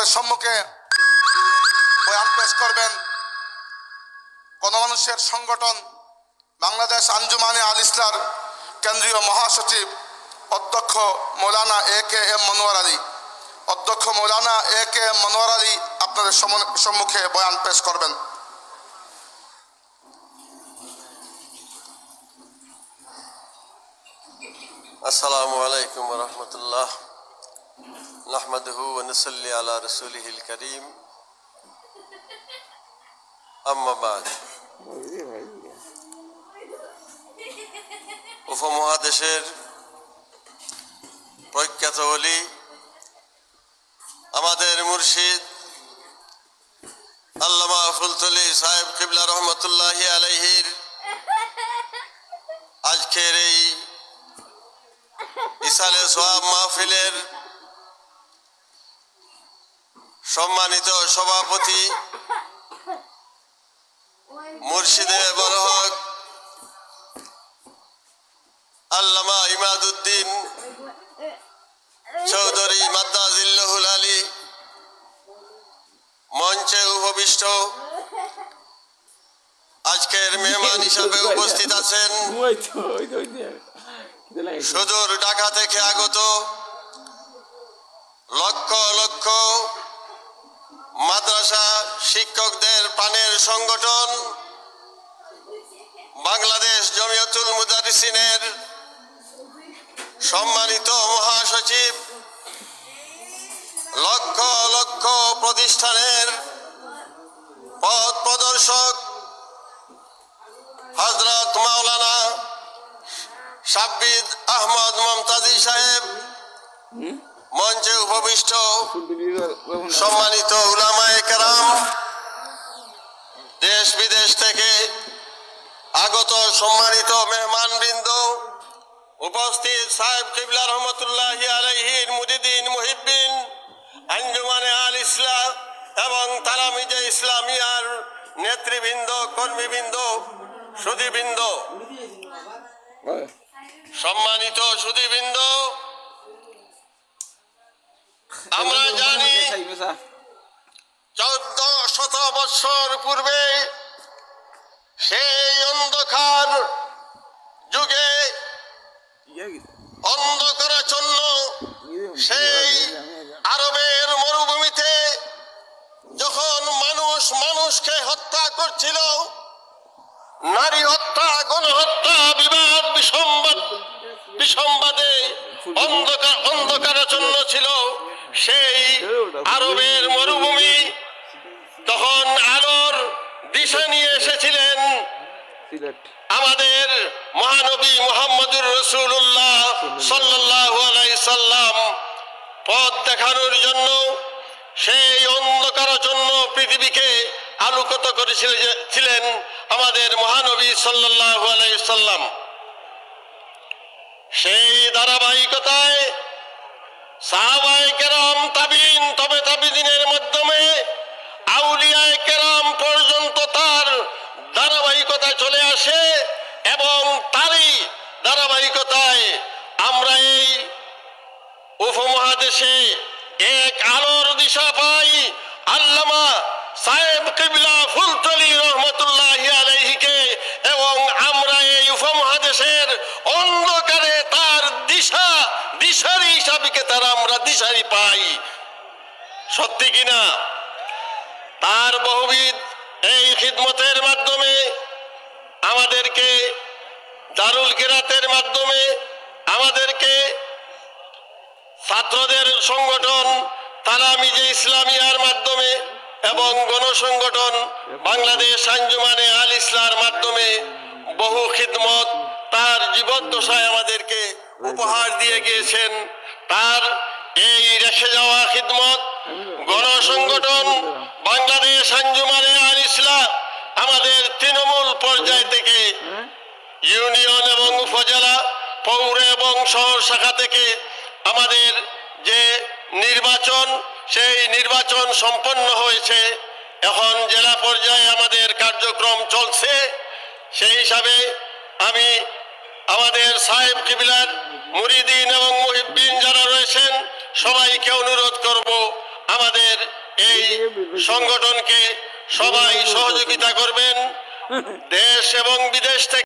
আপনাদের সম্মুখে বয়ান পেশ করবেন গণমানুষের সংগঠন বাংলাদেশ আঞ্জুমানে আল ইসলার কেন্দ্রীয় মহাসচিব অধ্যক্ষ মৌলানা এ.কে.এম. মনোয়ার আলী। অধ্যক্ষ মৌলানা এ.কে.এম. মনোয়ার আলী আপনাদের সম্মুখে বয়ান পেশ করবেন। আসসালামু আলাইকুম ওয়া রাহমাতুল্লাহ। নাহমাদুহু ওয়া নুসাল্লি আলা রাসূলিহিল কারীম। আম্মা বাদ। উপমহাদেশের প্রখ্যাত ওলি আমাদের মুর্শিদ আল্লামা ফুলতলি সাহেব কিবলা রহমতুল্লাহি আলাইহির আজকের এই ইসালে সোয়াব মাহফিলের সম্মানিত সভাপতি মুর্শিদে বরহক আল্লামা ইমাদউদ্দিন চৌধুরী মাদ্দাজিল্লাহুল আলী, মঞ্চে উপবিষ্ট আজকের মেহমান হিসাবে উপস্থিত আছেন সুদূর ঢাকা থেকে আগত লক্ষ লক্ষ মাদ্রাসা শিক্ষকদের প্রাণের সংগঠন বাংলাদেশ জমিয়তুল মুদারিসিনের সম্মানিত মহাসচিব, লক্ষ লক্ষ প্রতিষ্ঠানের পথ প্রদর্শক হযরত মাওলানা সাব্বির আহমদ মমতাজি সাহেব, মঞ্চে উপবিষ্ট সম্মানিত উলামায়ে কেরাম, দেশ বিদেশ থেকে আগত সম্মানিত মেহমানবৃন্দ, উপস্থিত সাহেব কিবলা রহমতুল্লাহি আলাইহির মুরিদিন মুহিব্বিন আঞ্জুমানে আল ইসলাম এবং তালামিজে ইসলামিয়ার নেতৃবৃন্দ, কর্মীবৃন্দ, সুধীবৃন্দ, সম্মানিত সুধীবৃন্দ, আমরা জানি 1400 বৎসর পূর্বে সেই অন্ধকার যুগে অন্ধকারাচ্ছন্ন সেই আরবের মরুভূমিতে যখন মানুষ মানুষকে হত্যা করছিল, নারী হত্যা, গণহত্যা, বিবাদ বিসম্বাদে অন্ধকারাচ্ছন্ন ছিল সেই আরবের মরুভূমি, তখন আলোর দিশা নিয়ে এসেছিলেন আমাদের মহানবী মুহাম্মদুর রাসূলুল্লাহ সাল্লাল্লাহু আলাইহি সাল্লাম। পথ দেখানোর জন্য সেই অন্ধকারাচ্ছন্ন পৃথিবীকে আলোকিত করেছিলেন আমাদের মহানবী সাল্লাল্লাহু আলাইহি সাল্লাম। সেই ধারাবাহিকতায় সাহাবায়ে কেরাম, তাবিঈন, তবে তাবিঈনের মাধ্যমে আউলিয়ায়ে কেরাম পর্যন্ত তার ধারাবাহিকতা চলে আসে এবং তারই ধারাবাহিকতায় আমরা এই উপমহাদেশে এক আলোর দিশা পাই আল্লামা সাহেব কিবলা ফুলতলি রহমতুল্লাহি আলাইহিকে, এবং আমরা এই উপমহাদেশের অন্ধকারে তার দিশারি হিসাবে তার আমরা দিশারি পাই। সত্যি কিনা? তার বহুবিধ এই খিদমতের মাধ্যমে আমাদেরকে দারুল কিরাতের মাধ্যমে আমাদেরকে ছাত্রদের সংগঠন তালামিজে ইসলামিয়ার মাধ্যমে এবং গণসংগঠন বাংলাদেশ আঞ্জুমানে আল ইসলার মাধ্যমে বহু খিদমত তার জীবদ্দশায় আমাদেরকে উপহার দিয়ে গিয়েছেন। তার এই রেখে যাওয়া খিদমত গণসংগঠন বাংলাদেশ আঞ্জুমানে আল ইসলাম আমাদের তৃণমূল পর্যায় থেকে ইউনিয়ন এবং উপজেলা, পৌর এবং শহর শাখা থেকে আমাদের যে নির্বাচন, সেই নির্বাচন সম্পন্ন হয়েছে। এখন জেলা পর্যায়ে আমাদের কার্যক্রম চলছে। সেই হিসাবে আমি আমাদের সাহেব কিবলার মুরিদিন এবং মুহিব্বিন যারা রয়েছেন সবাইকে অনুরোধ করব আমাদের এই সংগঠনকে সবাই সহযোগিতা করবেন। দেশ এবং বিদেশ থেকে